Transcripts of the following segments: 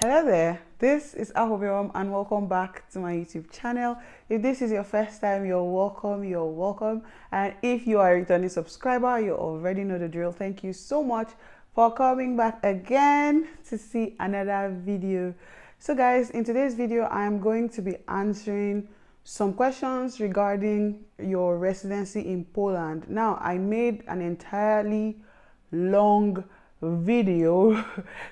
Hello there, this is Awhobiwom and welcome back to my YouTube channel. If this is your first time, you're welcome. And if you are a returning subscriber, you already know the drill. Thank you so much for coming back again to see another video. So guys, in today's video, I'm going to be answering some questions regarding your residency in Poland. Now, I made an entirely long video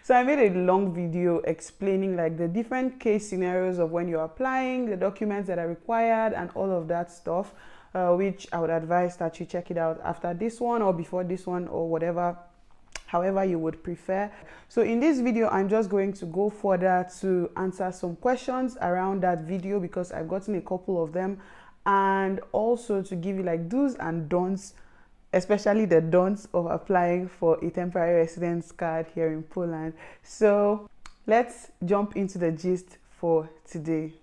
so I made a long video explaining like the different case scenarios of when you're applying, the documents that are required and all of that stuff, which I would advise that you check it out after this one or before this one or whatever, however you would prefer. So in this video, I'm just going to go further to answer some questions around that video because I've gotten a couple of them, and also to give you like do's and don'ts, especially the don'ts of applying for a temporary residence card here in Poland. So let's jump into the gist for today.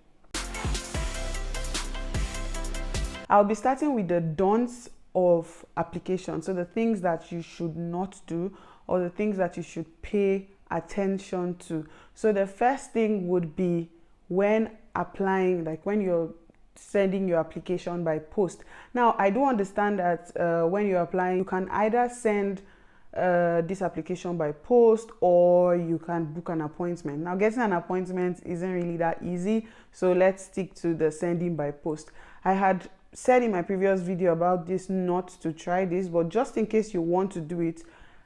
I'll be starting with the don'ts of application. So the things that you should not do or the things that you should pay attention to. So the first thing would be when applying, like when you're sending your application by post. Now, I do understand that when you're applying, you can either send this application by post or you can book an appointment. Now, getting an appointment isn't really that easy, so let's stick to the sending by post. I had said in my previous video about this not to try this, but just in case you want to do it,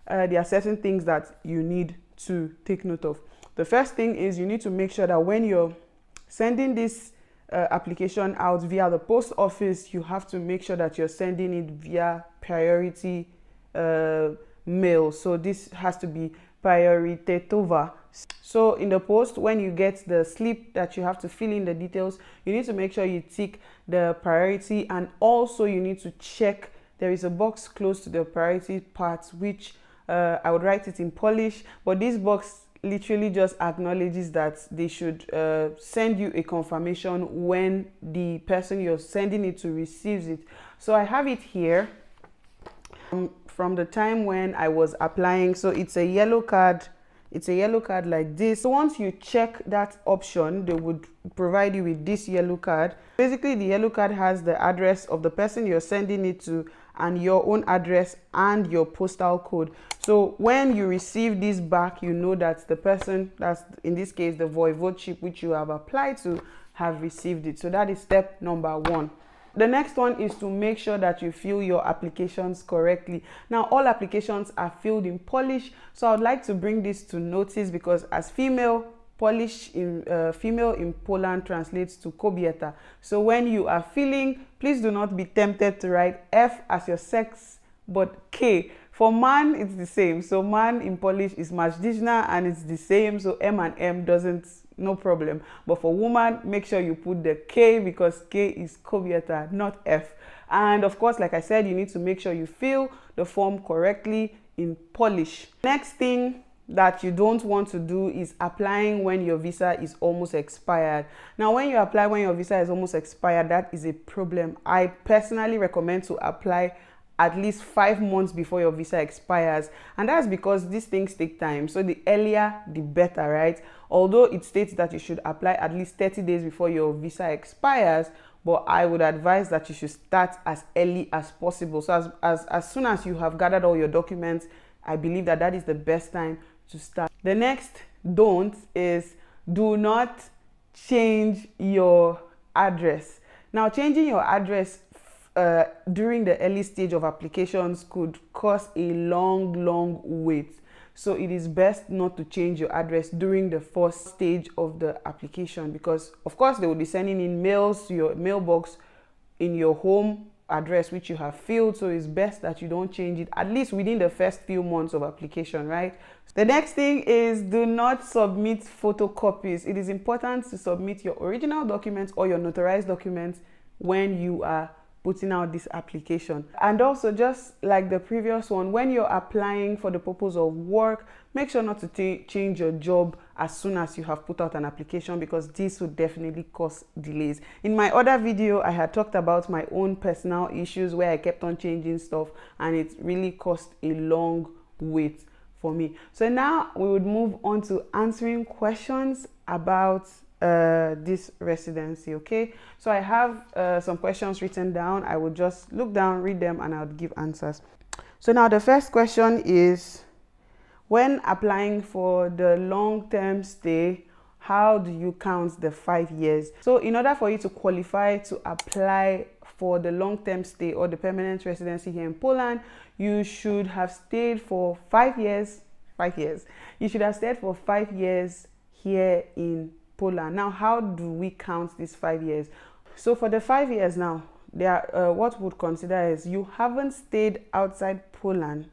there are certain things that you need to take note of. The first thing is you need to make sure that when you're sending this application out via the post office, you have to make sure that you're sending it via priority mail. So this has to be prioritetowa. So in the post, when you get the slip that you have to fill in the details, you need to make sure you tick the priority, and also you need to check there is a box close to the priority part, which I would write it in Polish, but this box literally just acknowledges that they should send you a confirmation when the person you're sending it to receives it. So I have it here from the time when I was applying. So it's a yellow card. It's a yellow card like this. So once you check that option, they would provide you with this yellow card. Basically, the yellow card has the address of the person you're sending it to and your own address and your postal code. So when you receive this back, you know that the person, that's in this case the voivodeship which you have applied to, have received it. So that is step number one. The next one is to make sure that you fill your applications correctly. Now, all applications are filled in Polish, so I would like to bring this to notice because as female, Polish in female in Poland translates to kobieta. So when you are filling, please do not be tempted to write F as your sex, but K. For man, it's the same. So man in Polish is mężczyzna and it's the same. So M and M doesn't, no problem. But for woman, make sure you put the K because K is kobieta, not F. And of course, like I said, you need to make sure you fill the form correctly in Polish. Next thing that you don't want to do is applying when your visa is almost expired. Now, when you apply when your visa is almost expired, that is a problem. I personally recommend to apply at least 5 months before your visa expires, and that's because these things take time. So the earlier the better, right? Although it states that you should apply at least 30 days before your visa expires, but I would advise that you should start as early as possible. So as soon as you have gathered all your documents, I believe that that is the best time to start. The next don't is do not change your address. Now, changing your address during the early stage of applications could cause a long wait. So it is best not to change your address during the first stage of the application because, of course, they will be sending in mails to your mailbox in your home address which you have filled, so it's best that you don't change it at least within the first few months of application, right? The next thing is do not submit photocopies. It is important to submit your original documents or your notarized documents when you are putting out this application. And also, just like the previous one, when you're applying for the purpose of work, make sure not to change your job as soon as you have put out an application because this would definitely cause delays. In my other video, I had talked about my own personal issues where I kept on changing stuff and it really caused a long wait for me. So now we would move on to answering questions about this residency. Okay, so I have some questions written down. I would just look down, read them, and I would give answers. So now the first question is, when applying for the long-term stay, how do you count the 5 years? So in order for you to qualify to apply for the long-term stay or the permanent residency here in Poland, you should have stayed for 5 years. 5 years. You should have stayed for 5 years here in Poland. Now, how do we count these 5 years? So for the 5 years now, there what we'd consider is you haven't stayed outside Poland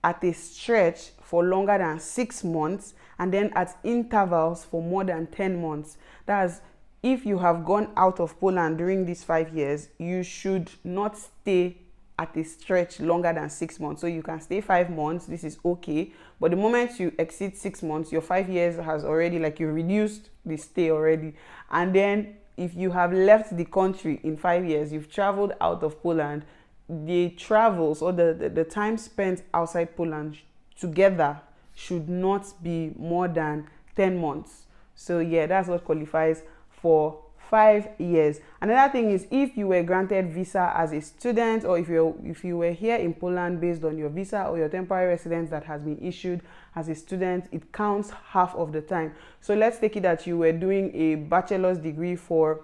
at a stretch for longer than 6 months, and then at intervals for more than 10 months. That's if you have gone out of Poland during these 5 years, you should not stay at a stretch longer than 6 months. So you can stay 5 months, this is okay. But the moment you exceed 6 months, your 5 years has already, like, you reduced the stay already. And then if you have left the country in 5 years, you've traveled out of Poland, the travels or the time spent outside Poland together should not be more than 10 months. So yeah, that's what qualifies for 5 years. Another thing is, if you were granted visa as a student, or if you were here in Poland based on your visa or your temporary residence that has been issued as a student, it counts half of the time. So let's take it that you were doing a bachelor's degree for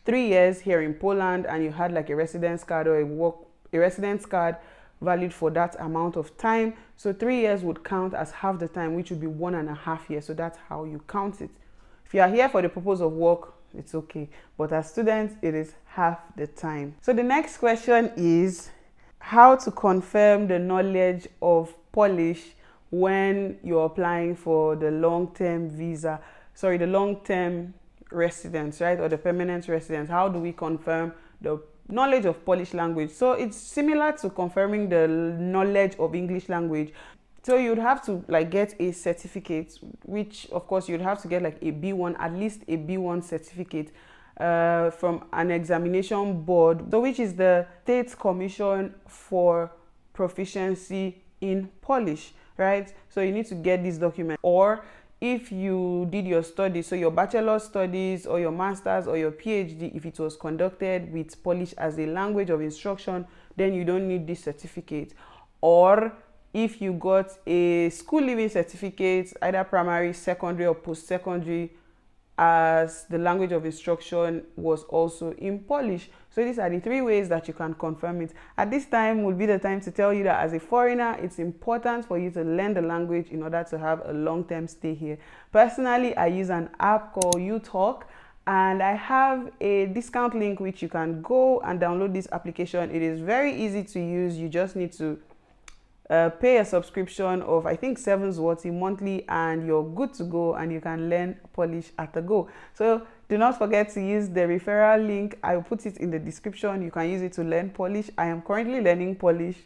3 years here in Poland, and you had like a residence card or a residence card valid for that amount of time. So 3 years would count as half the time, which would be 1.5 years. So that's how you count it. If you are here for the purpose of work, it's okay. But as students, it is half the time. So the next question is how to confirm the knowledge of Polish when you're applying for the long-term visa, sorry, the long-term residence, right? Or the permanent residence. How do we confirm the knowledge of Polish language? So it's similar to confirming the knowledge of English language. So you'd have to like get a certificate, which of course you'd have to get like a B1, at least a B1 certificate from an examination board, so which is the State Commission for Proficiency in Polish, right? So you need to get this document. Or if you did your studies, so your bachelor's studies or your master's or your PhD, if it was conducted with Polish as a language of instruction, then you don't need this certificate. Or if you got a school leaving certificate, either primary, secondary, or post-secondary, as the language of instruction was also in Polish. So these are the 3 ways that you can confirm it. At this time will be the time to tell you that as a foreigner, it's important for you to learn the language in order to have a long-term stay here. Personally, I use an app called UTalk, and I have a discount link which you can go and download this application. It is very easy to use. You just need to pay a subscription of I think 7 zloty monthly, and you're good to go, and you can learn Polish at a go. So do not forget to use the referral link. I will put it in the description. You can use it to learn Polish. I am currently learning Polish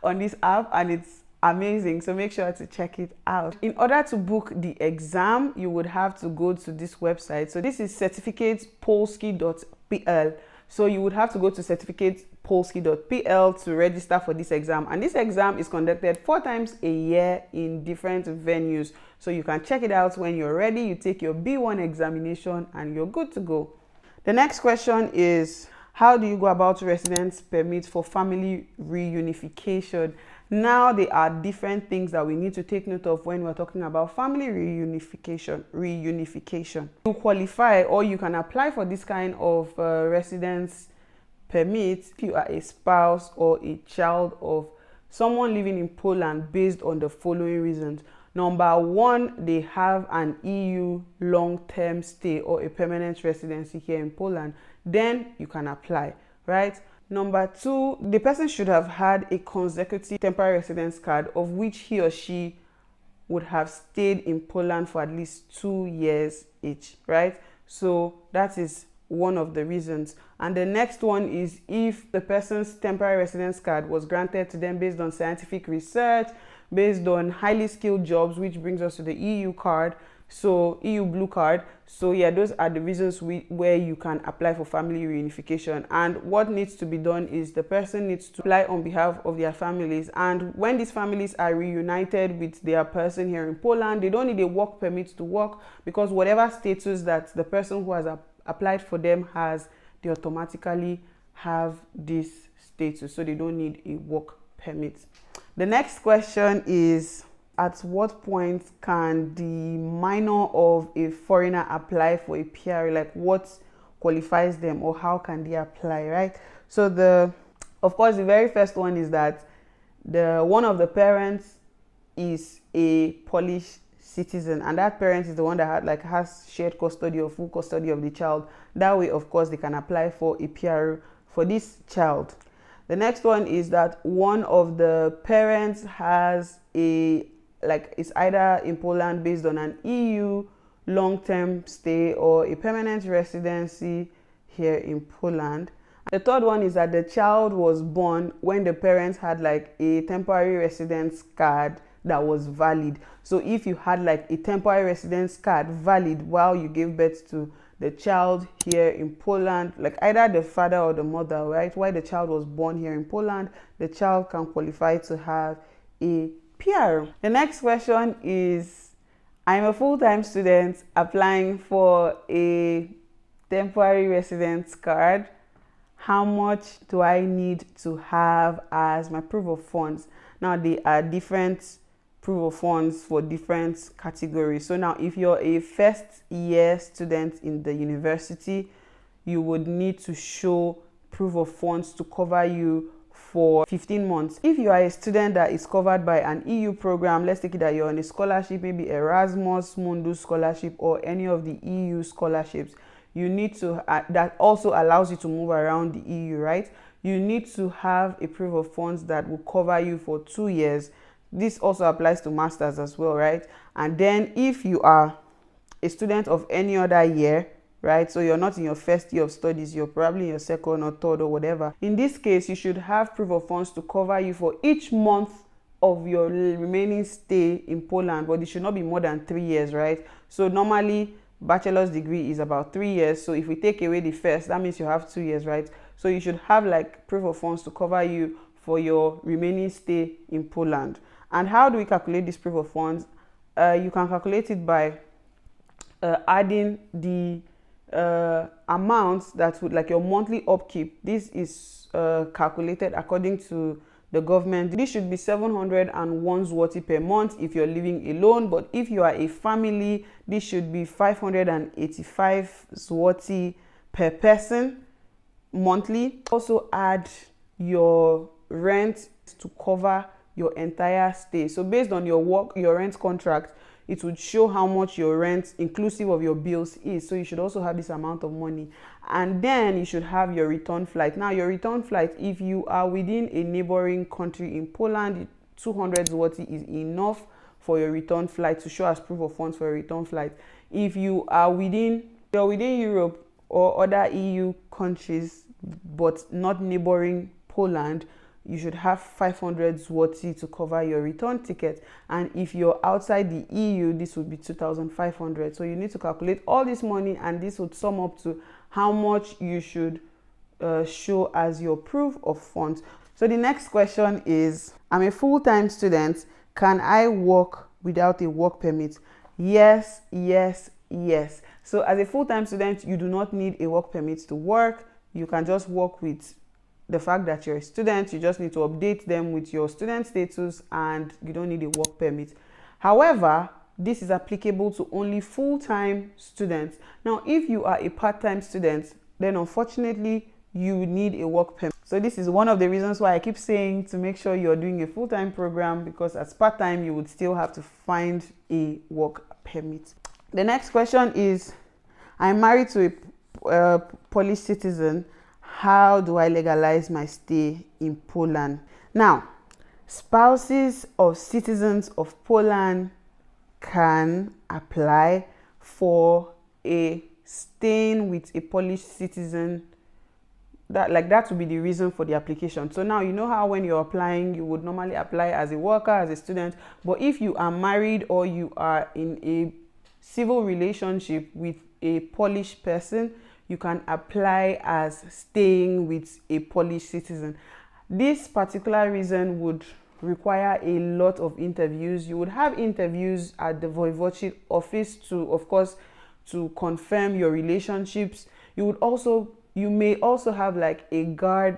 on this app, and it's amazing, so make sure to check it out. In order to book the exam, you would have to go to this website. So this is certyfikatepolski.pl. So you would have to go to certyfikatepolski.pl to register for this exam. And this exam is conducted 4 times a year in different venues. So you can check it out when you're ready. You take your B1 examination and you're good to go. The next question is, how do you go about residence permit for family reunification? Now, there are different things that we need to take note of when we're talking about family reunification. To qualify, or you can apply for this kind of residence permit if you are a spouse or a child of someone living in Poland, based on the following reasons. Number 1, they have an EU long-term stay or a permanent residency here in Poland. Then you can apply, right? Number 2, the person should have had a consecutive temporary residence card of which he or she would have stayed in Poland for at least 2 years each, right? So that is one of the reasons. And the next one is if the person's temporary residence card was granted to them based on scientific research, based on highly skilled jobs, which brings us to the EU card. So EU blue card. So yeah, those are the reasons where you can apply for family reunification. And what needs to be done is the person needs to apply on behalf of their families. And when these families are reunited with their person here in Poland, they don't need a work permit to work, because whatever status that the person who has applied for them has, they automatically have this status. So they don't need a work permit. The next question is, at what point can the minor of a foreigner apply for a PR? Like, what qualifies them, or how can they apply, right? So of course, the very first one is that one of the parents is a Polish citizen, and that parent is the one that has shared custody or full custody of the child. That way, of course, they can apply for a PR for this child. The next one is that one of the parents has it's either in Poland based on an EU long-term stay or a permanent residency here in Poland. The third one is that the child was born when the parents had like a temporary residence card that was valid. So if you had like a temporary residence card valid while you gave birth to the child here in Poland, like either the father or the mother, right, while the child was born here in Poland, the child can qualify to have a PR. The next question is, I'm a full-time student applying for a temporary residence card. How much do I need to have as my proof of funds? Now, there are different proof of funds for different categories. So now, if you're a first year student in the university, you would need to show proof of funds to cover you for 15 months. If you are a student that is covered by an EU program, let's take it that you're on a scholarship, maybe Erasmus Mundus scholarship or any of the EU scholarships, you need to, that also allows you to move around the EU, right? You need to have a proof of funds that will cover you for 2 years. This also applies to masters as well, right? And then if you are a student of any other year, right, so you're not in your first year of studies, you're probably in your second or third or whatever, in this case you should have proof of funds to cover you for each month of your remaining stay in Poland, but it should not be more than 3 years, right? So normally bachelor's degree is about 3 years, so if we take away the first, that means you have 2 years, right? So you should have like proof of funds to cover you for your remaining stay in Poland. And how do we calculate this proof of funds? You can calculate it by adding the amounts that would, like your monthly upkeep. This is calculated according to the government. This should be 701 zloty per month if you're living alone, but if you are a family, this should be 585 zloty per person monthly. Also add your rent to cover your entire stay. So based on your rent contract, it would show how much your rent inclusive of your bills is. So you should also have this amount of money. And then you should have your return flight. Now your return flight, if you are within a neighboring country in Poland, 200 zloty is enough for your return flight to show as proof of funds for your return flight. If you are within Europe or other EU countries but not neighboring Poland, you should have 500 zloty to cover your return ticket. And if you're outside the EU, this would be 2,500. So you need to calculate all this money, and this would sum up to how much you should show as your proof of funds. So the next question is, I'm a full-time student. Can I work without a work permit? Yes, yes, yes. So as a full-time student, you do not need a work permit to work. You can just work with the fact that you're a student. You just need to update them with your student status, and you don't need a work permit. However, this is applicable to only full-time students. Now, if you are a part-time student, then unfortunately you need a work permit. So this is one of the reasons why I keep saying to make sure you're doing a full-time program, because as part-time you would still have to find a work permit. The next question is, I'm married to a Polish citizen. How do I legalize my stay in Poland? Now, spouses of citizens of Poland can apply for a staying with a Polish citizen. That would be the reason for the application. So now you know how when you're applying, you would normally apply as a worker, as a student. But if you are married or you are in a civil relationship with a Polish person, you can apply as staying with a Polish citizen. This particular reason would require a lot of interviews. You would have interviews at the voivodeship office to, of course, to confirm your relationships. You may also have like a guard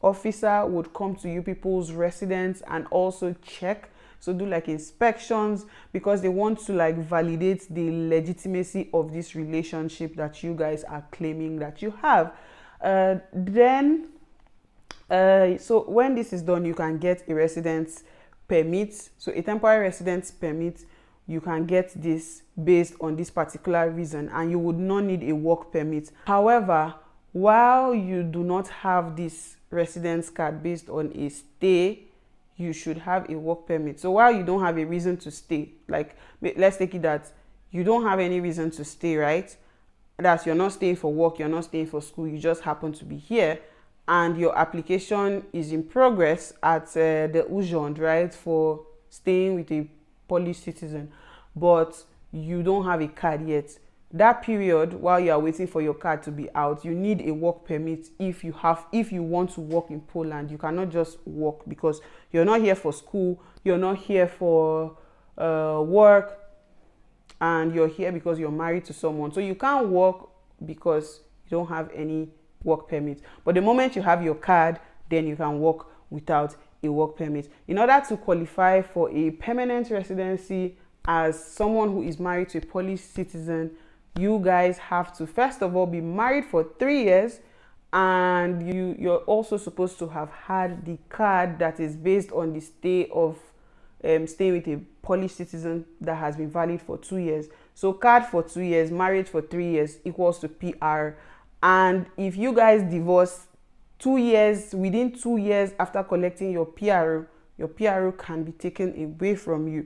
officer would come to you people's residence and also check, so do like inspections, because they want to like validate the legitimacy of this relationship that you guys are claiming that you have. So when this is done, you can get a residence permit. So a temporary residence permit, you can get this based on this particular reason, and you would not need a work permit. However, while you do not have this residence card based on a stay, you should have a work permit. So while you don't have a reason to stay, like let's take it that you don't have any reason to stay, right? That you're not staying for work, you're not staying for school, you just happen to be here, and your application is in progress at the urząd, right, for staying with a Polish citizen, but you don't have a card yet. That period, while you are waiting for your card to be out, you need a work permit if you want to work in Poland. You cannot just work because you're not here for school, you're not here for work, and you're here because you're married to someone. So you can't work because you don't have any work permit. But the moment you have your card, then you can work without a work permit. In order to qualify for a permanent residency as someone who is married to a Polish citizen, you guys have to first of all be married for 3 years, and you're also supposed to have had the card that is based on the stay of staying with a Polish citizen that has been valid for 2 years. So card for 2 years, marriage for 3 years equals to PR. And if you guys divorce within 2 years after collecting your PR can be taken away from you.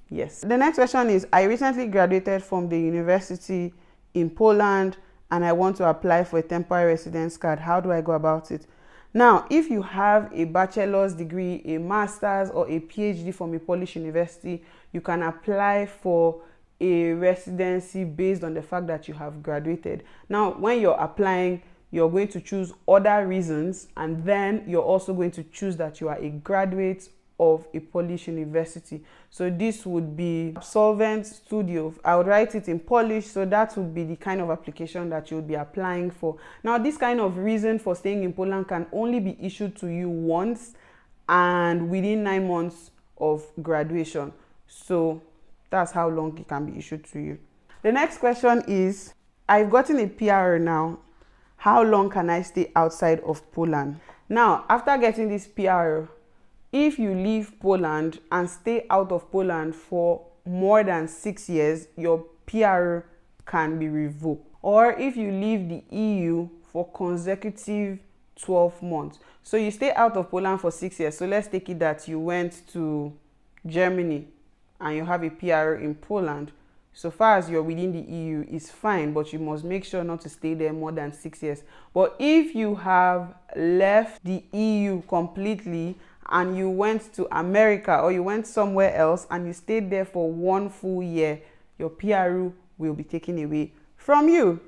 Yes. The next question is, I recently graduated from the university in Poland and I want to apply for a temporary residence card. How do I go about it? Now, if you have a bachelor's degree, a master's, or a PhD from a Polish university, you can apply for a residency based on the fact that you have graduated. Now, when you're applying, you're going to choose other reasons, and then you're also going to choose that you are a graduate of a Polish university. So this would be Absolvent Studiów. I would write it in Polish, so that would be the kind of application that you would be applying for. Now, this kind of reason for staying in Poland can only be issued to you once and within 9 months of graduation. So that's how long it can be issued to you. The next question is, I've gotten a PR now. How long can I stay outside of Poland? Now, after getting this PR, if you leave Poland and stay out of Poland for more than 6 years, your PR can be revoked. Or if you leave the EU for consecutive 12 months. So you stay out of Poland for 6 years. So let's take it that you went to Germany and you have a PR in Poland. So far as you're within the EU, it's fine, but you must make sure not to stay there more than 6 years. But if you have left the EU completely and you went to America or you went somewhere else and you stayed there for 1 full year, your PR will be taken away from you.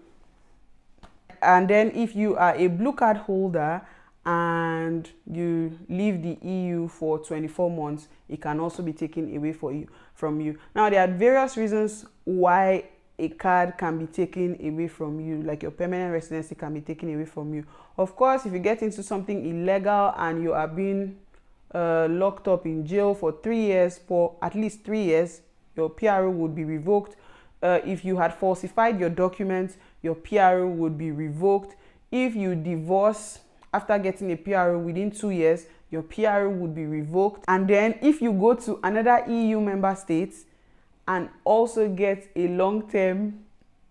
And then if you are a blue card holder and you leave the EU for 24 months, it can also be taken away from you. Now, there are various reasons why a card can be taken away from you, like your permanent residency can be taken away from you. Of course, if you get into something illegal and you are being locked up in jail for 3 years, for at least 3 years, your PR would be revoked. If you had falsified your documents, your PR would be revoked. If you divorce after getting a PR within 2 years, your PR would be revoked. And then if you go to another EU member state and also get a long-term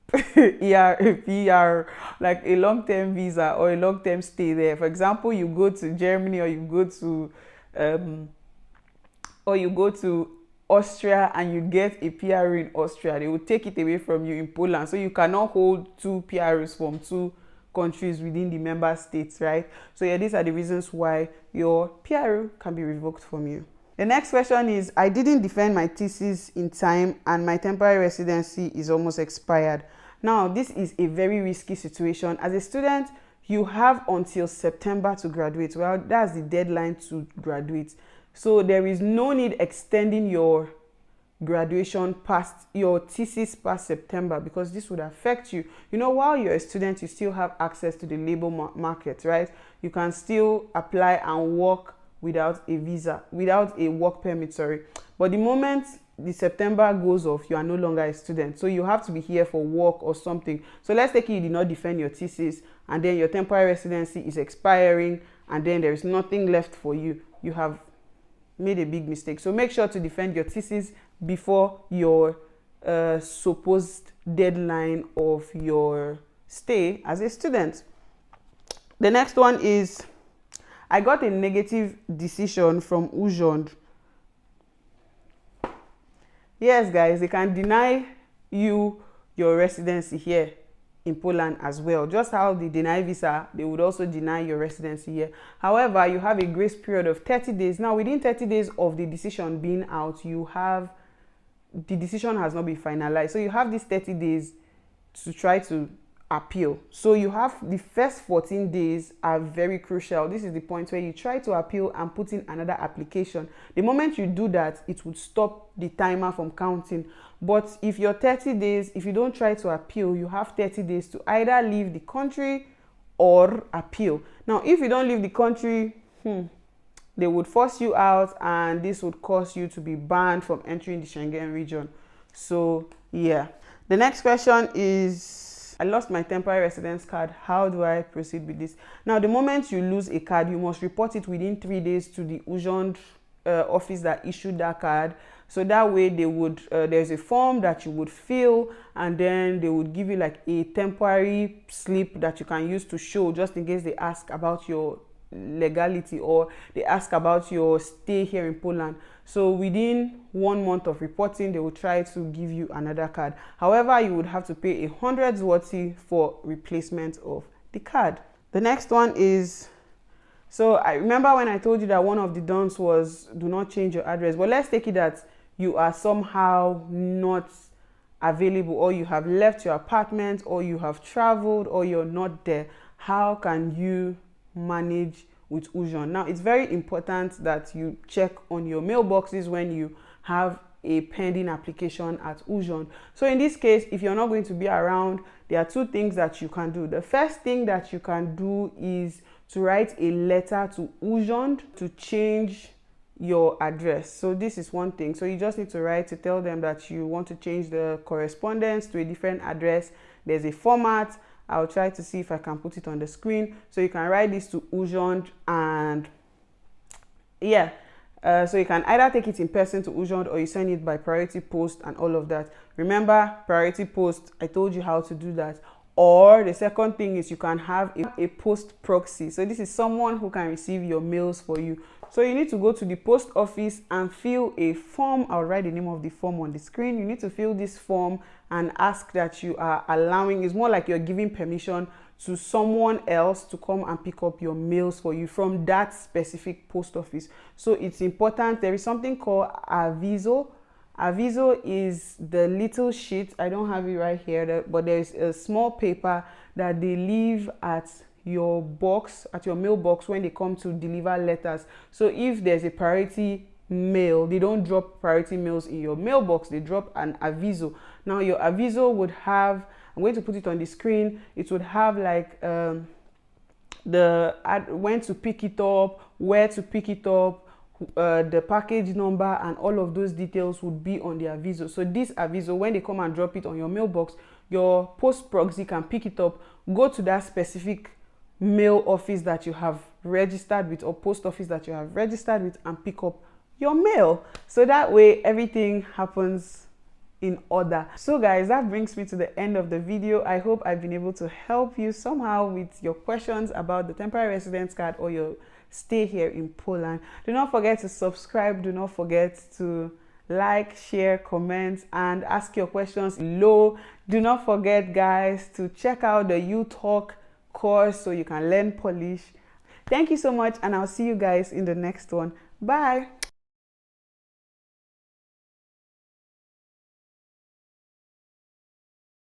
PR, like a long-term visa or a long-term stay there. For example, you go to Germany or you go to Austria and you get a PR in Austria, they will take it away from you in Poland. So you cannot hold 2 PRs from 2 countries within the member states, right? So yeah, these are the reasons why your PR can be revoked from you. The next question is, I didn't defend my thesis in time and my temporary residency is almost expired. Now, this is a very risky situation. As a student, you have until September to graduate. Well, that's the deadline to graduate. So there is no need extending your graduation past your thesis past September, because this would affect you. You know, while you're a student, you still have access to the labor market, right? You can still apply and work without a visa, without a work permit, sorry. But the moment the September goes off, you are no longer a student. So you have to be here for work or something. So let's take it you did not defend your thesis and then your temporary residency is expiring and then there is nothing left for you. You have made a big mistake. So make sure to defend your thesis before your supposed deadline of your stay as a student. The next one is, I got a negative decision from Urząd. Yes, guys, they can deny you your residency here in Poland as well. Just how they deny visa, they would also deny your residency here. However, you have a grace period of 30 days. Now, within 30 days of the decision being out, the decision has not been finalized. So you have these 30 days to try to appeal. So you have the first 14 days are very crucial. This is the point where you try to appeal and put in another application. The moment you do that, it would stop the timer from counting. But if you're 30 days, if you don't try to appeal, you have 30 days to either leave the country or appeal. Now, if you don't leave the country, they would force you out and this would cause you to be banned from entering the Schengen region. So yeah. The next question is, I lost my temporary residence card. How do I proceed with this? Now, the moment you lose a card, you must report it within 3 days to the Urząd office that issued that card. So that way they would, there's a form that you would fill and then they would give you like a temporary slip that you can use to show just in case they ask about your legality or they ask about your stay here in Poland. So within 1 month of reporting, they will try to give you another card. However, you would have to pay 100 zloty for replacement of the card. The next one is, so I remember when I told you that one of the dons was do not change your address. But let's take it that you are somehow not available, or you have left your apartment, or you have traveled, or you're not there. How can you manage with Urząd? Now, it's very important that you check on your mailboxes when you have a pending application at Urząd. So in this case, if you're not going to be around, there are 2 things that you can do. The first thing that you can do is to write a letter to Urząd to change your address. So this is one thing. So you just need to write to tell them that you want to change the correspondence to a different address. There's a format. I'll try to see if I can put it on the screen. So you can write this to Urząd and yeah. So you can either take it in person to Urząd or you send it by priority post and all of that. Remember, priority post, I told you how to do that. Or the second thing is you can have a post proxy. So this is someone who can receive your mails for you. So you need to go to the post office and fill a form. I'll write the name of the form on the screen. You need to fill this form and ask that you are allowing, it's more like you're giving permission to someone else to come and pick up your mails for you from that specific post office. So it's important. There is something called Aviso. Aviso is the little sheet, I don't have it right here, but there is a small paper that they leave at your box, at your mailbox when they come to deliver letters. So if there's a priority mail, they don't drop priority mails in your mailbox, they drop an Aviso. Now your Aviso would have, I'm going to put it on the screen, it would have like when to pick it up, where to pick it up, the package number, and all of those details would be on the Aviso. So this Aviso, when they come and drop it on your mailbox, your post proxy can pick it up, go to that specific mail office that you have registered with or post office that you have registered with and pick up your mail. So that way everything happens in order. So guys, that brings me to the end of the video. I hope I've been able to help you somehow with your questions about the temporary residence card or your stay here in Poland. Do not forget to subscribe. Do not forget to like, share, comment, and ask your questions below. Do not forget, guys, to check out the UTalk course so you can learn Polish. Thank you so much, and I'll see you guys in the next one. Bye.